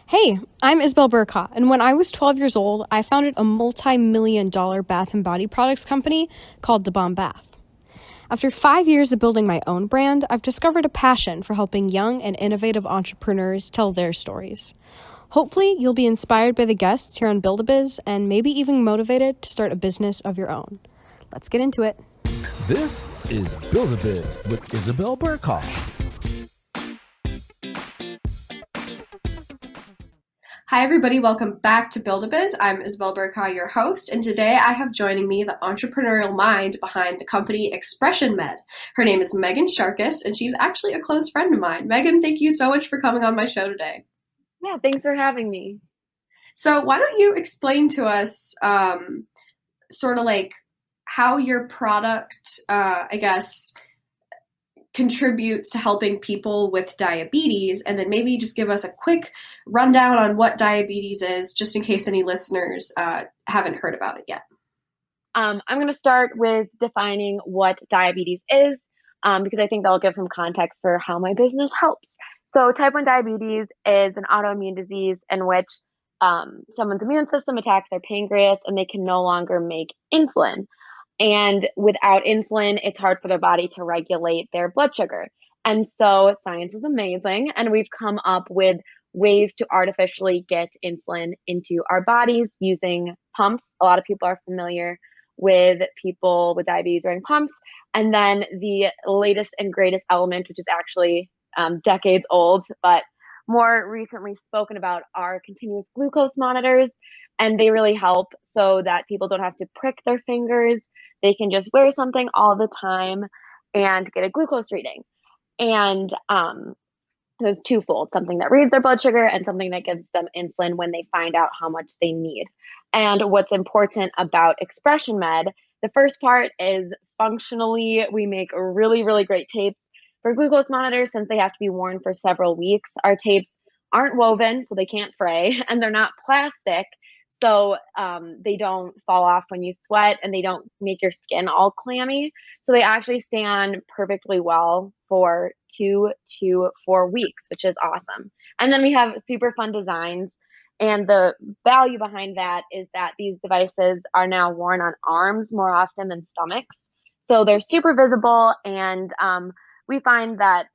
Hey, I'm Isabel Bercaw, and when I was 12 years old, I founded a multi-million-dollar bath and body products company called the Bomb Bath. After 5 years of building my own brand, I've discovered a passion for helping young and innovative entrepreneurs tell their stories. Hopefully, you'll be inspired by the guests here on Build-A-Biz and maybe even motivated to start a business of your own. Let's get into it. This is Build-A-Biz with Isabel Bercaw. Hi, everybody. Welcome back to Build-A-Biz. I'm Isabel Bercaw, your host, and today I have joining me the entrepreneurial mind behind the company ExpressionMed. Her name is Meghan Sharkus, and she's actually a close friend of mine. Meghan, thank you so much for coming on my show today. Yeah, thanks for having me. So why don't you explain to us sort of like how your product, contributes to helping people with diabetes, and then maybe just give us a quick rundown on what diabetes is, just in case any listeners haven't heard about it yet. I'm going to start with defining what diabetes is, because I think that'll give some context for how my business helps. So type 1 diabetes is an autoimmune disease in which someone's immune system attacks their pancreas and they can no longer make insulin. And without insulin, it's hard for their body to regulate their blood sugar. And so science is amazing, and we've come up with ways to artificially get insulin into our bodies using pumps. A lot of people are familiar with people with diabetes wearing pumps. And then the latest and greatest element, which is actually decades old, but more recently spoken about, are continuous glucose monitors. And they really help so that people don't have to prick their fingers. They can just wear something all the time and get a glucose reading. And so it's twofold, something that reads their blood sugar and something that gives them insulin when they find out how much they need. And what's important about ExpressionMed, the first part is functionally, we make really, really great tapes for glucose monitors since they have to be worn for several weeks. Our tapes aren't woven, so they can't fray, and they're not plastic. So they don't fall off when you sweat, and they don't make your skin all clammy. So they actually stand perfectly well for 2 to 4 weeks, which is awesome. And then we have super fun designs. And the value behind that is that these devices are now worn on arms more often than stomachs. So they're super visible, and we find that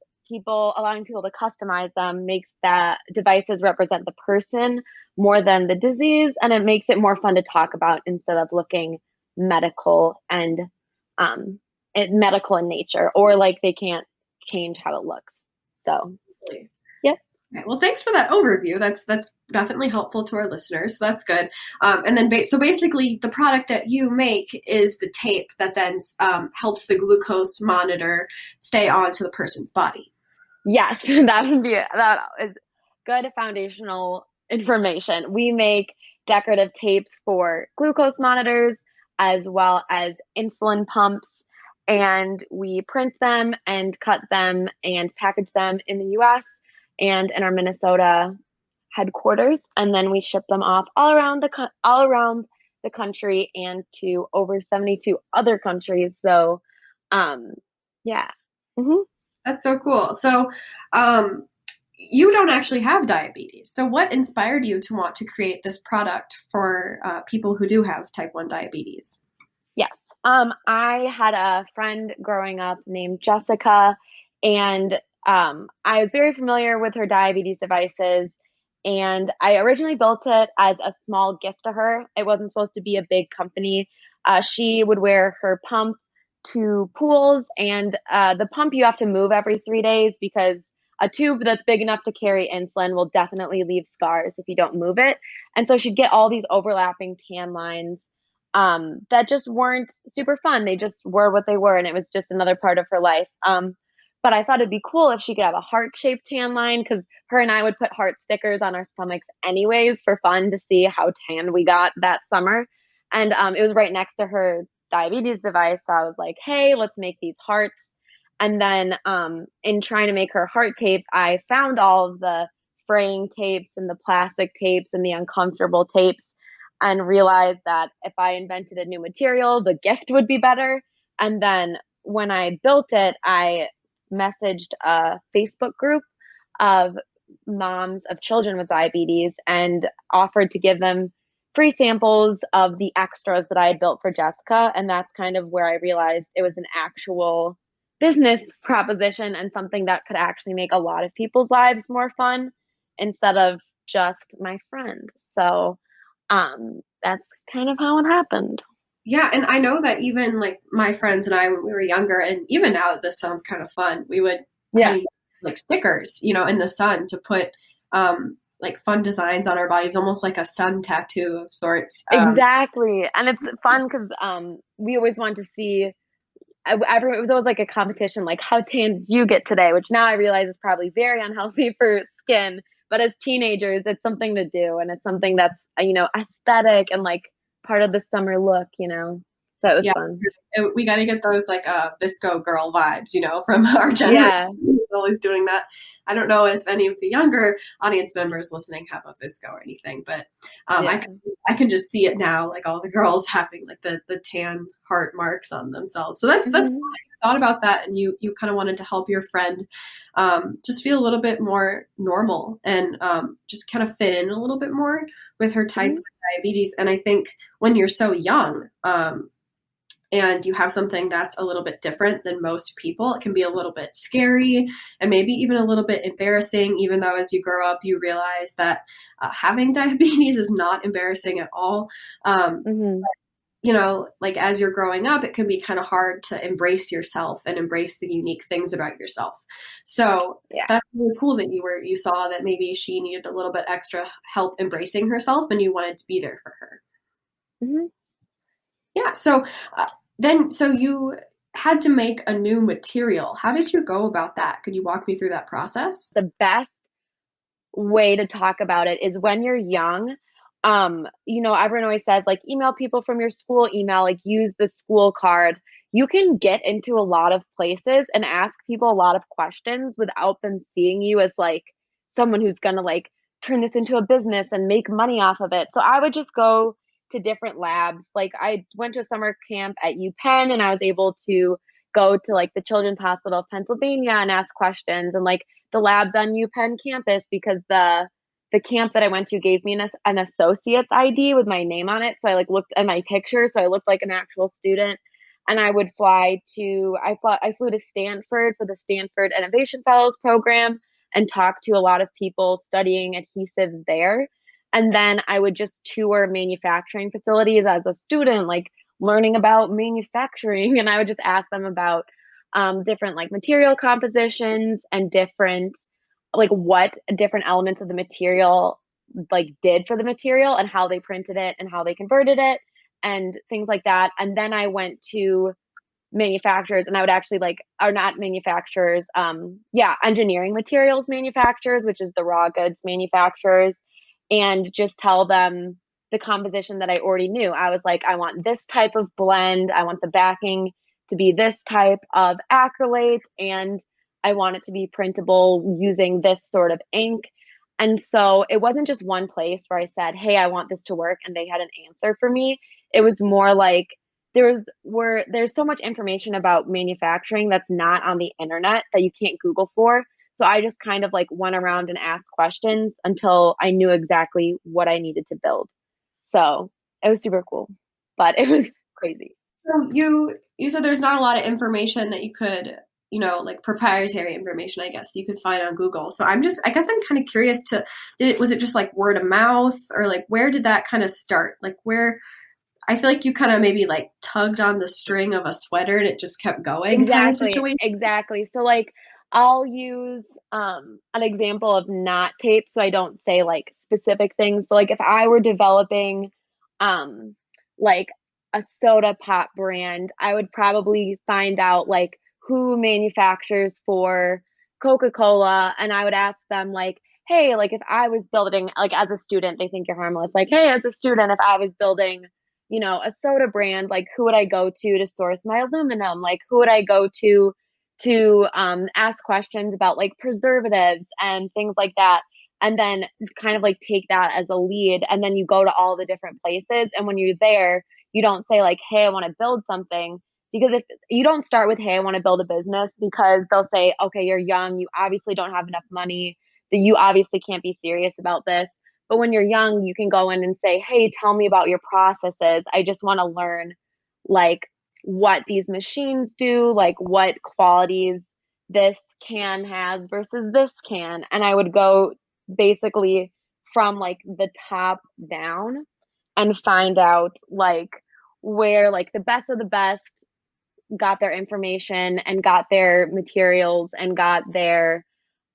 allowing people to customize them makes the devices represent the person more than the disease, and it makes it more fun to talk about instead of looking medical and medical in nature, or like they can't change how it looks. So, yep. Okay, well, thanks for that overview. That's definitely helpful to our listeners. So that's good. And then, so basically, the product that you make is the tape that then helps the glucose monitor stay onto the person's body. Yes, that is good foundational information. We make decorative tapes for glucose monitors as well as insulin pumps, and we print them and cut them and package them in the US and in our Minnesota headquarters, and then we ship them off all around the country and to over 72 other countries. So, yeah. Mm-hmm. That's so cool. So, you don't actually have diabetes. So what inspired you to want to create this product for people who do have type 1 diabetes? Yes. I had a friend growing up named Jessica, and I was very familiar with her diabetes devices, and I originally built it as a small gift to her. It wasn't supposed to be a big company. She would wear her pump to pools, and the pump you have to move every 3 days because a tube that's big enough to carry insulin will definitely leave scars if you don't move it. And so she'd get all these overlapping tan lines that just weren't super fun. They just were what they were, and it was just another part of her life. But I thought it'd be cool if she could have a heart-shaped tan line, because her and I would put heart stickers on our stomachs anyways for fun to see how tan we got that summer. And it was right next to her diabetes device. So I was like, hey, let's make these hearts. And then in trying to make her heart tapes, I found all of the fraying tapes and the plastic tapes and the uncomfortable tapes, and realized that if I invented a new material, the gift would be better. And then when I built it, I messaged a Facebook group of moms of children with diabetes and offered to give them free samples of the extras that I had built for Jessica. And that's kind of where I realized it was an actual business proposition and something that could actually make a lot of people's lives more fun instead of just my friend. So that's kind of how it happened. Yeah, and I know that even like my friends and I, when we were younger, and even now this sounds kind of fun, we would kind of use, like stickers, in the sun to put like fun designs on our bodies, almost like a sun tattoo of sorts. Exactly. And it's fun because we always want to see, it was always like a competition, like how tan did you get today, which now I realize is probably very unhealthy for skin. But as teenagers, it's something to do. And it's something that's, aesthetic and like part of the summer look, so it was fun. We got to get those like Visco girl vibes, from our generation. Yeah. Always doing that. I don't know if any of the younger audience members listening have a Visco or anything, but I can just see it now, like all the girls having like the tan heart marks on themselves. So that's cool. I thought about that, and you kind of wanted to help your friend just feel a little bit more normal and just kind of fit in a little bit more with her type of diabetes. And I think when you're so young, and you have something that's a little bit different than most people, it can be a little bit scary and maybe even a little bit embarrassing, even though as you grow up, you realize that having diabetes is not embarrassing at all. Like as you're growing up, it can be kind of hard to embrace yourself and embrace the unique things about yourself. So that's really cool that you saw that maybe she needed a little bit extra help embracing herself and you wanted to be there for her. Yeah. So so you had to make a new material. How did you go about that? Could you walk me through that process? The best way to talk about it is when you're young. Everyone always says like email people from your school email, like use the school card. You can get into a lot of places and ask people a lot of questions without them seeing you as like someone who's going to like turn this into a business and make money off of it. So I would just go to different labs. Like I went to a summer camp at UPenn and I was able to go to like the Children's Hospital of Pennsylvania and ask questions and like the labs on UPenn campus because the camp that I went to gave me an associate's ID with my name on it. So I like looked at my picture. So I looked like an actual student. And I would I flew to Stanford for the Stanford Innovation Fellows program and talked to a lot of people studying adhesives there. And then I would just tour manufacturing facilities as a student, like learning about manufacturing. And I would just ask them about different like material compositions and different like what different elements of the material like did for the material and how they printed it and how they converted it and things like that. And then I went to manufacturers and I would actually engineering materials manufacturers, which is the raw goods manufacturers, and just tell them the composition that I already knew. I was like, I want this type of blend. I want the backing to be this type of acrylate, and I want it to be printable using this sort of ink. And so it wasn't just one place where I said, hey, I want this to work, and they had an answer for me. It was more like there's so much information about manufacturing that's not on the internet that you can't Google for. So I just kind of like went around and asked questions until I knew exactly what I needed to build. So it was super cool, but it was crazy. So you said there's not a lot of information that you could, like proprietary information, I guess, that you could find on Google. So I guess I'm kind of curious was it just like word of mouth, or like where did that kind of start? Like where, I feel like you kind of maybe like tugged on the string of a sweater and it just kept going kind of situation. Exactly. So like I'll use an example of knot tape so I don't say like specific things. So like if I were developing like a soda pop brand, I would probably find out like who manufactures for Coca-Cola, and I would ask them like, hey, like if I was building, like as a student, they think you're harmless. Like, hey, as a student, if I was building, a soda brand, like who would I go to source my aluminum? Like who would I go to ask questions about like preservatives and things like that? And then kind of like take that as a lead. And then you go to all the different places. And when you're there, you don't say like, hey, I want to build something. Because if you don't start with, hey, I want to build a business, because they'll say, okay, you're young, you obviously don't have enough money. you obviously can't be serious about this. But when you're young, you can go in and say, hey, tell me about your processes. I just want to learn like what these machines do, like what qualities this can has versus this can. And I would go basically from like the top down and find out like where like the best of the best got their information and got their materials and got their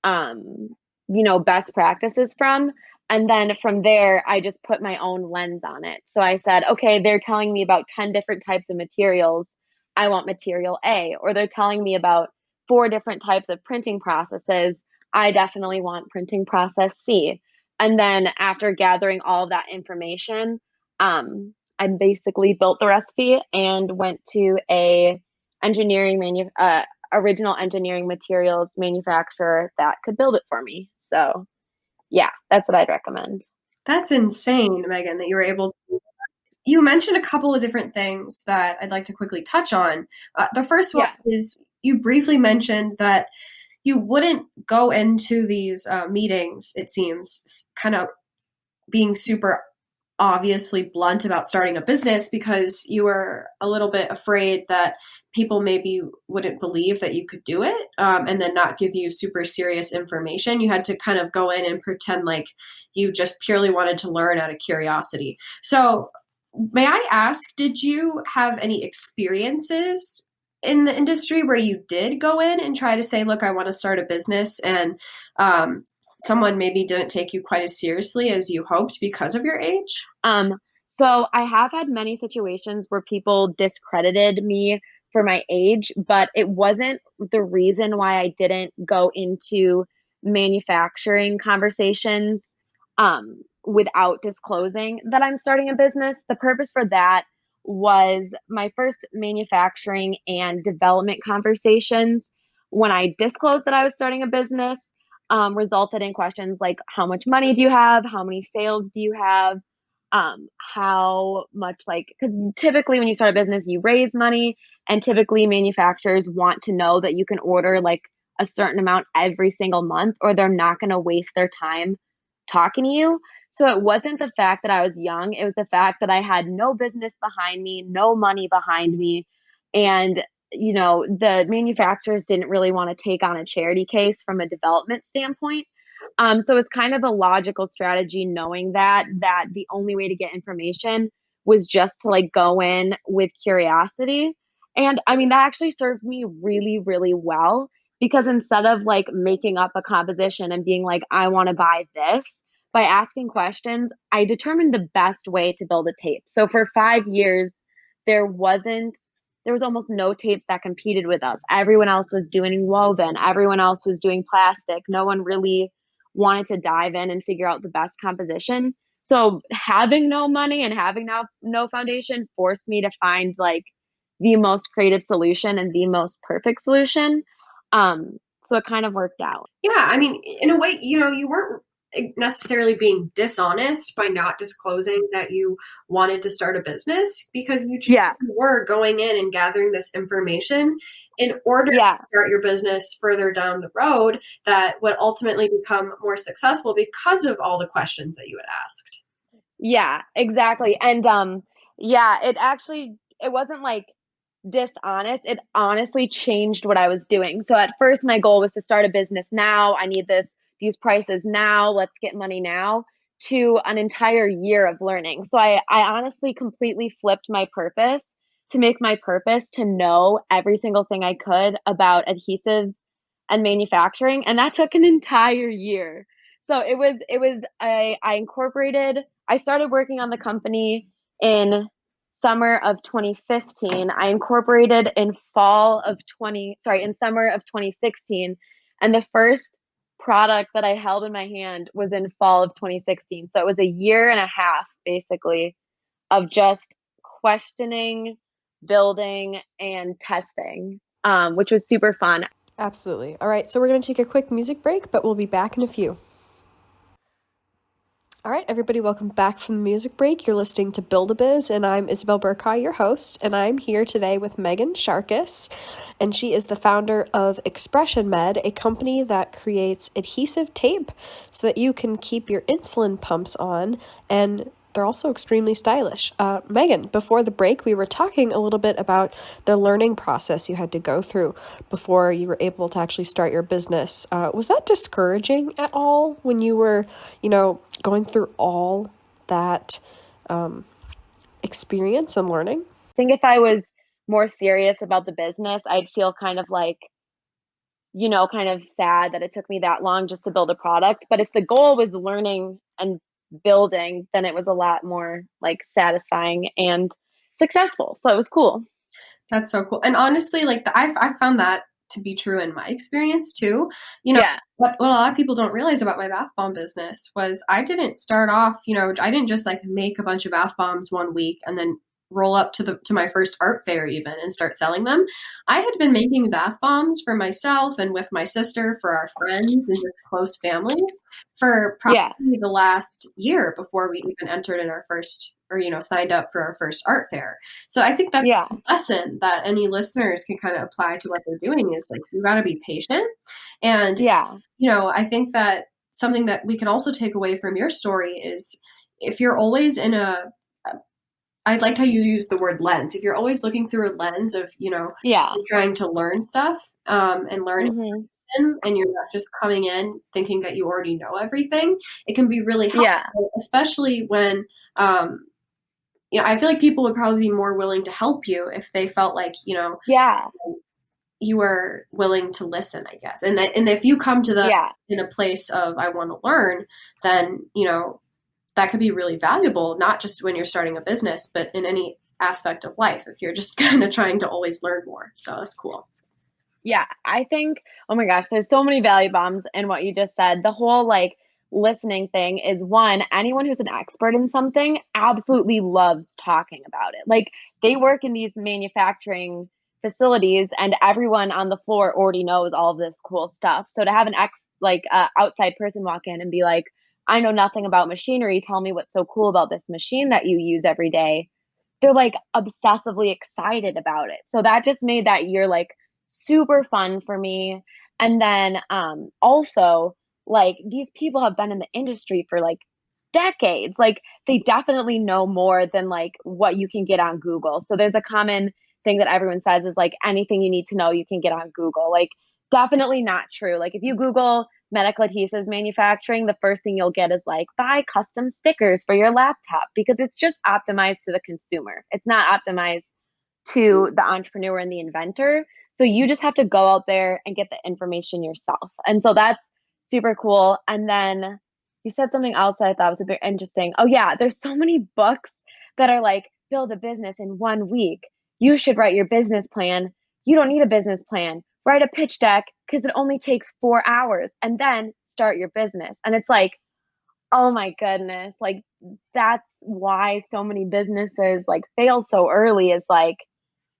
best practices from. And then from there, I just put my own lens on it. So I said, okay, they're telling me about 10 different types of materials. I want material A. Or they're telling me about 4 different types of printing processes. I definitely want printing process C. And then after gathering all of that information, I basically built the recipe and went to a original engineering materials manufacturer that could build it for me. So yeah, that's what I'd recommend. That's insane, Megan, that you were able to. You mentioned a couple of different things that I'd like to quickly touch on. The first one is you briefly mentioned that you wouldn't go into these meetings, it seems, kind of being super obviously blunt about starting a business because you were a little bit afraid that people maybe wouldn't believe that you could do it and then not give you super serious information. You had to kind of go in and pretend like you just purely wanted to learn out of curiosity. So may I ask, did you have any experiences in the industry where you did go in and try to say, look, I want to start a business, and someone maybe didn't take you quite as seriously as you hoped because of your age? So I have had many situations where people discredited me for my age, but it wasn't the reason why I didn't go into manufacturing conversations without disclosing that I'm starting a business. The purpose for that was my first manufacturing and development conversations when I disclosed that I was starting a business resulted in questions like, how much money do you have? How many sales do you have? How much, like, because typically when you start a business, you raise money, and typically manufacturers want to know that you can order like a certain amount every single month, or they're not going to waste their time talking to you. So it wasn't the fact that I was young. It was the fact that I had no business behind me, no money behind me. And, the manufacturers didn't really want to take on a charity case from a development standpoint. So it's kind of a logical strategy knowing that the only way to get information was just to like go in with curiosity. And I mean, that actually served me really, really well because instead of like making up a composition and being like, I want to buy this, by asking questions, I determined the best way to build a tape. So for 5 years, there was almost no tapes that competed with us. Everyone else was doing woven. Everyone else was doing plastic. No one really wanted to dive in and figure out the best composition. So having no money and having no foundation forced me to find like the most creative solution and the most perfect solution. So it kind of worked out. Yeah, I mean, in a way, you weren't necessarily being dishonest by not disclosing that you wanted to start a business because you were going in and gathering this information in order to start your business further down the road that would ultimately become more successful because of all the questions that you had asked. Yeah, exactly. And it wasn't like dishonest. It honestly changed what I was doing. So at first my goal was to start a business now. I need these prices now. Let's get money now, to an entire year of learning. So I honestly completely flipped my purpose to make my purpose to know every single thing I could about adhesives and manufacturing. And that took an entire year. So I started working on the company in summer of 2015. I incorporated in summer of 2016. And the first product that I held in my hand was in fall of 2016. So it was a year and a half, basically, of just questioning, building, and testing, which was super fun. Absolutely. All right, so we're going to take a quick music break, but we'll be back in a few. All right, everybody, welcome back from the music break. You're listening to Build-A-Biz, and I'm Isabel Bercaw, your host, and I'm here today with Meghan Sharkus, and she is the founder of ExpressionMed, a company that creates adhesive tape so that you can keep your insulin pumps on, and they're also extremely stylish. Meghan, before the break, we were talking a little bit about the learning process you had to go through before you were able to actually start your business. Was that discouraging at all when you were, going through all that experience and learning? I think if I was more serious about the business, I'd feel kind of like, kind of sad that it took me that long just to build a product. But if the goal was learning and building, then it was a lot more like satisfying and successful. So it was cool. That's so cool. And honestly, like I've found that to be true in my experience too. What a lot of people don't realize about my bath bomb business was I didn't start off, I didn't just like make a bunch of bath bombs one week and then roll up to my first art fair even and start selling them. I had been making bath bombs for myself and with my sister for our friends and just close family for probably the last year before we even entered in our first or, signed up for our first art fair. So I think that's a lesson that any listeners can kind of apply to what they're doing is like, you got to be patient. And, I think that something that we can also take away from your story is if you're always in I liked how you used the word lens. If you're always looking through a lens of, you're trying to learn stuff and learn and you're not just coming in thinking that you already know everything, it can be really helpful, especially when, I feel like people would probably be more willing to help you if they felt like, you were willing to listen, I guess. And if you come to them in a place of, I want to learn, then, that could be really valuable, not just when you're starting a business, but in any aspect of life, if you're just kind of trying to always learn more. So that's cool. Yeah, I think, oh my gosh, there's so many value bombs in what you just said. The whole like listening thing is one, anyone who's an expert in something absolutely loves talking about it. Like they work in these manufacturing facilities and everyone on the floor already knows all of this cool stuff. So to have an outside person walk in and be like, I know nothing about machinery. Tell me what's so cool about this machine that you use every day. They're like obsessively excited about it. So that just made that year like super fun for me. And then also like these people have been in the industry for like decades. Like they definitely know more than like what you can get on Google. So there's a common thing that everyone says is like anything you need to know you can get on Google. Like definitely not true. Like if you Google medical adhesives manufacturing, the first thing you'll get is like buy custom stickers for your laptop because it's just optimized to the consumer. It's not optimized to the entrepreneur and the inventor. So you just have to go out there and get the information yourself. And so that's super cool. And then you said something else that I thought was a bit interesting. Oh yeah, there's so many books that are like build a business in 1 week. You should write your business plan. You don't need a business plan. Write a pitch deck because it only takes 4 hours and then start your business. And it's like, oh my goodness, like that's why so many businesses like fail so early is like,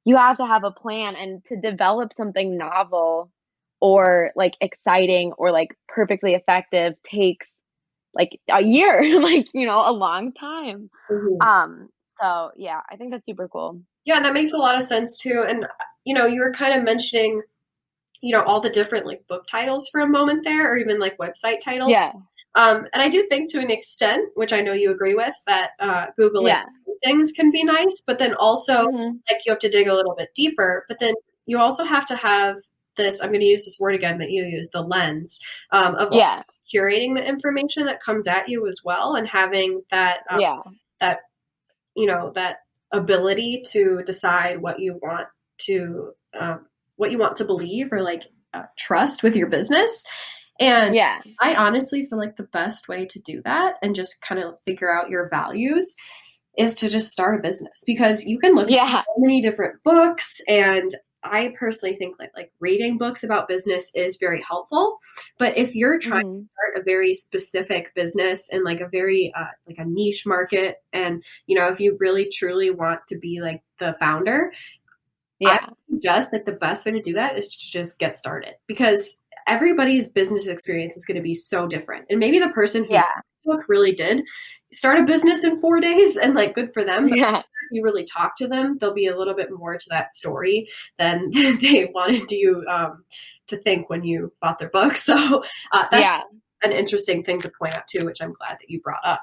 you have to have a plan and to develop something novel or like exciting or like perfectly effective takes like a year, like, a long time. So yeah, I think that's super cool. Yeah, that makes a lot of sense too. And, you were kind of mentioning all the different like book titles for a moment there, or even like website titles. Yeah. And I do think to an extent, which I know you agree with, that Googling things can be nice, but then also like you have to dig a little bit deeper, but then you also have to have this, I'm going to use this word again that you use, the lens of curating the information that comes at you as well. And having that, that ability to decide what you want to believe or like trust with your business. And I honestly feel like the best way to do that and just kind of figure out your values is to just start a business, because you can look at so many different books, and I personally think like reading books about business is very helpful. But if you're trying to start a very specific business in like a very like a niche market, and if you really truly want to be like the founder, I suggest that the best way to do that is to just get started, because everybody's business experience is going to be so different. And maybe the person who Yeah. really did start a business in 4 days and like good for them. But Yeah. if you really talk to them, there'll be a little bit more to that story than they wanted you to think when you bought their book. So that's Yeah. an interesting thing to point out too, which I'm glad that you brought up.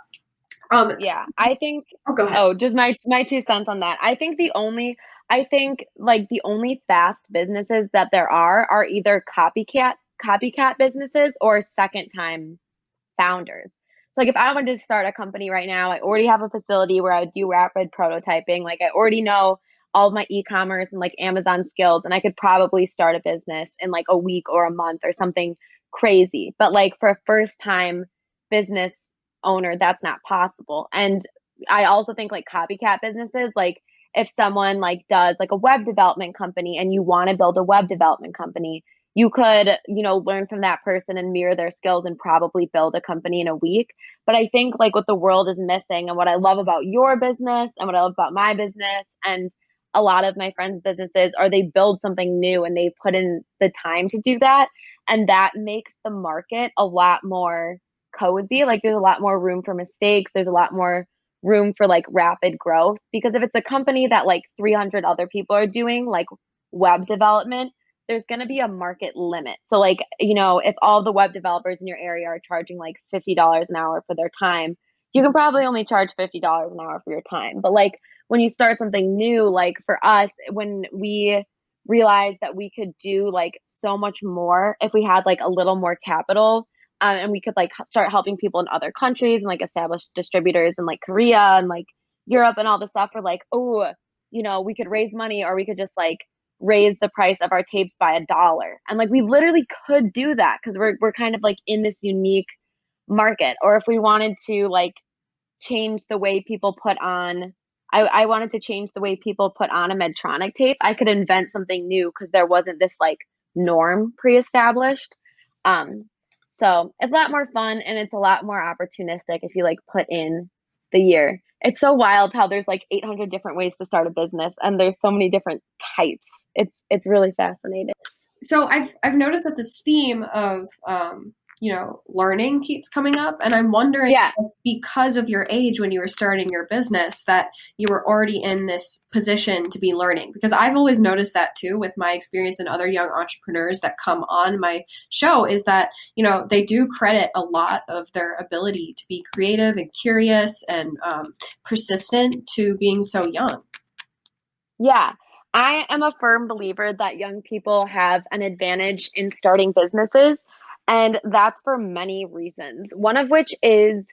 Yeah. I think, Go ahead. just my 2 cents on that. I think like the only fast businesses that there are either copycat businesses or second time founders. So like if I wanted to start a company right now, I already have a facility where I would do rapid prototyping. Like I already know all of my e-commerce and like Amazon skills, and I could probably start a business in like a week or a month or something crazy. But like for a first time business owner, that's not possible. And I also think like copycat businesses, like if someone like does like a web development company and you want to build a web development company, you could, learn from that person and mirror their skills and probably build a company in a week. But I think like what the world is missing and what I love about your business and what I love about my business and a lot of my friends' businesses are they build something new and they put in the time to do that. And that makes the market a lot more cozy. Like there's a lot more room for mistakes. There's a lot more room for like rapid growth. Because if it's a company that like 300 other people are doing, like web development, there's going to be a market limit. So like, if all the web developers in your area are charging like $50 an hour for their time, you can probably only charge $50 an hour for your time. But like when you start something new, like for us, when we realized that we could do like so much more if we had like a little more capital, and we could like start helping people in other countries and like establish distributors in like Korea and like Europe and all this stuff. We're like, oh, we could raise money or we could just like raise the price of our tapes by $1. And like we literally could do that because we're kind of like in this unique market. Or if we wanted to like change the way people put on I wanted to change the way people put on a Medtronic tape, I could invent something new because there wasn't this like norm pre-established. So it's a lot more fun and it's a lot more opportunistic if you like put in the year. It's so wild how there's like 800 different ways to start a business and there's so many different types. It's really fascinating. So I've noticed that this theme of learning keeps coming up, and I'm wondering Yeah. if because of your age when you were starting your business that you were already in this position to be learning. Because I've always noticed that too with my experience and other young entrepreneurs that come on my show is that they do credit a lot of their ability to be creative and curious and persistent to being so young. Yeah. I am a firm believer that young people have an advantage in starting businesses, and that's for many reasons. One of which is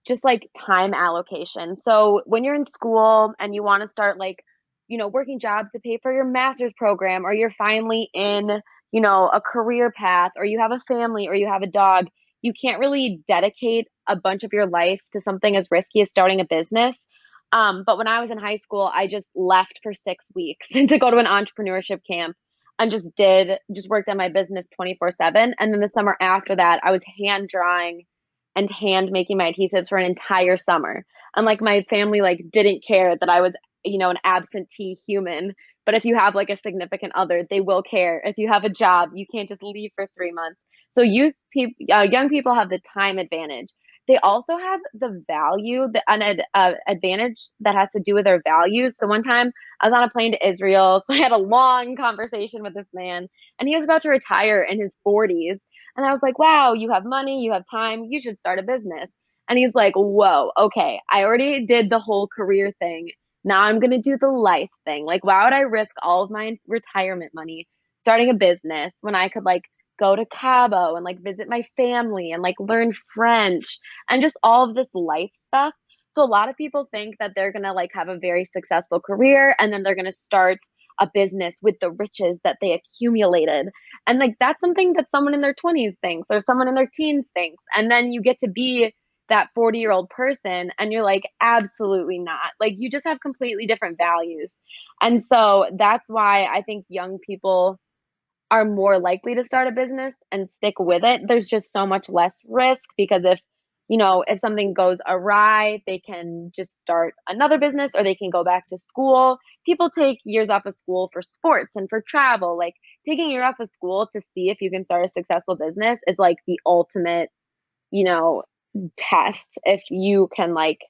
just like time allocation. So when you're in school and you want to start like, working jobs to pay for your master's program, or you're finally in, a career path, or you have a family, or you have a dog, you can't really dedicate a bunch of your life to something as risky as starting a business. But when I was in high school, I just left for 6 weeks to go to an entrepreneurship camp and just worked on my business 24/7. And then the summer after that, I was hand drawing and hand making my adhesives for an entire summer. And like my family like didn't care that I was, an absentee human. But if you have like a significant other, they will care. If you have a job, you can't just leave for 3 months. So young people have the time advantage. They also have the value, an advantage that has to do with their values. So one time I was on a plane to Israel. So I had a long conversation with this man and he was about to retire in his 40s. And I was like, wow, you have money, you have time, you should start a business. And he's like, whoa, okay, I already did the whole career thing. Now I'm going to do the life thing. Like, why would I risk all of my retirement money starting a business when I could like go to Cabo and like visit my family and like learn French and just all of this life stuff. So a lot of people think that they're going to like have a very successful career and then they're going to start a business with the riches that they accumulated. And like that's something that someone in their 20s thinks or someone in their teens thinks. And then you get to be that 40-year-old person and you're like, absolutely not. Like you just have completely different values. And so that's why I think young people are more likely to start a business and stick with it. There's just so much less risk because if something goes awry, they can just start another business or they can go back to school. People take years off of school for sports and for travel. Like taking a year off of school to see if you can start a successful business is like the ultimate, test if you can like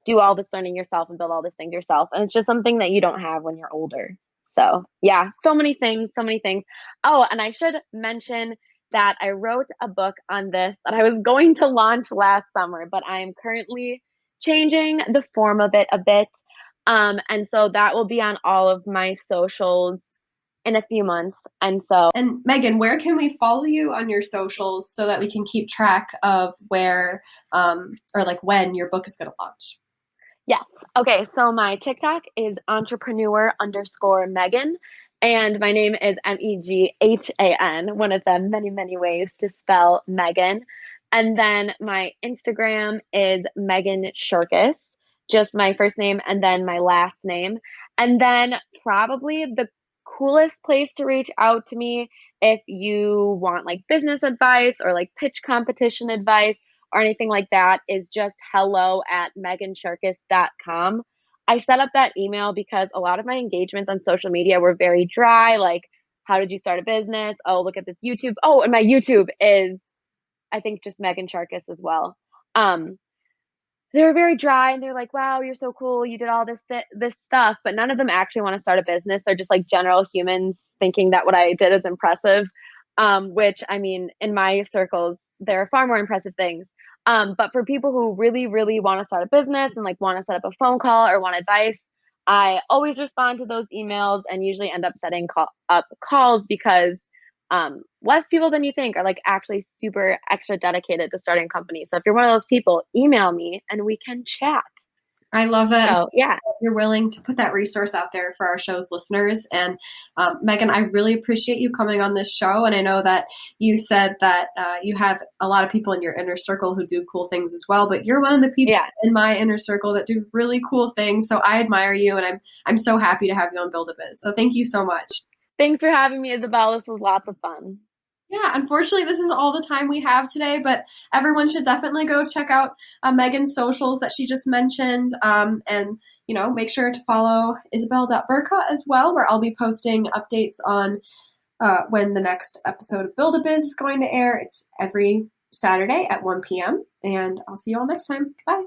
do all this learning yourself and build all this things yourself. And it's just something that you don't have when you're older. So yeah, so many things, so many things. Oh, and I should mention that I wrote a book on this that I was going to launch last summer, but I am currently changing the form of it a bit. And so that will be on all of my socials in a few months. And Meghan, where can we follow you on your socials so that we can keep track of where or like when your book is going to launch? yes. Okay. So my TikTok is entrepreneur_Meghan. And my name is Meghan, one of the many, many ways to spell Meghan. And then my Instagram is Meghan Sharkus, just my first name and then my last name. And then probably the coolest place to reach out to me if you want like business advice or like pitch competition advice or anything like that is just hello@megansharkus.com. I set up that email because a lot of my engagements on social media were very dry. Like, how did you start a business? Oh, look at this YouTube. Oh, and my YouTube is, I think, just Meghan Sharkus as well. They were very dry and they're like, wow, you're so cool. You did all this stuff, but none of them actually want to start a business. They're just like general humans thinking that what I did is impressive, which I mean, in my circles, there are far more impressive things. But for people who really, really want to start a business and like want to set up a phone call or want advice, I always respond to those emails and usually end up setting up calls because less people than you think are like actually super extra dedicated to starting companies. So if you're one of those people, email me and we can chat. I love that. So, yeah. You're willing to put that resource out there for our show's listeners. And Meghan, I really appreciate you coming on this show. And I know that you said that you have a lot of people in your inner circle who do cool things as well, but you're one of the people in my inner circle that do really cool things. So I admire you and I'm so happy to have you on Build-A-Biz. So thank you so much. Thanks for having me, Isabel. This was lots of fun. Yeah, unfortunately, this is all the time we have today, but everyone should definitely go check out Meghan's socials that she just mentioned. And, make sure to follow Isabel.Bercaw as well, where I'll be posting updates on when the next episode of Build-A-Biz is going to air. It's every Saturday at 1 p.m. And I'll see you all next time. Bye.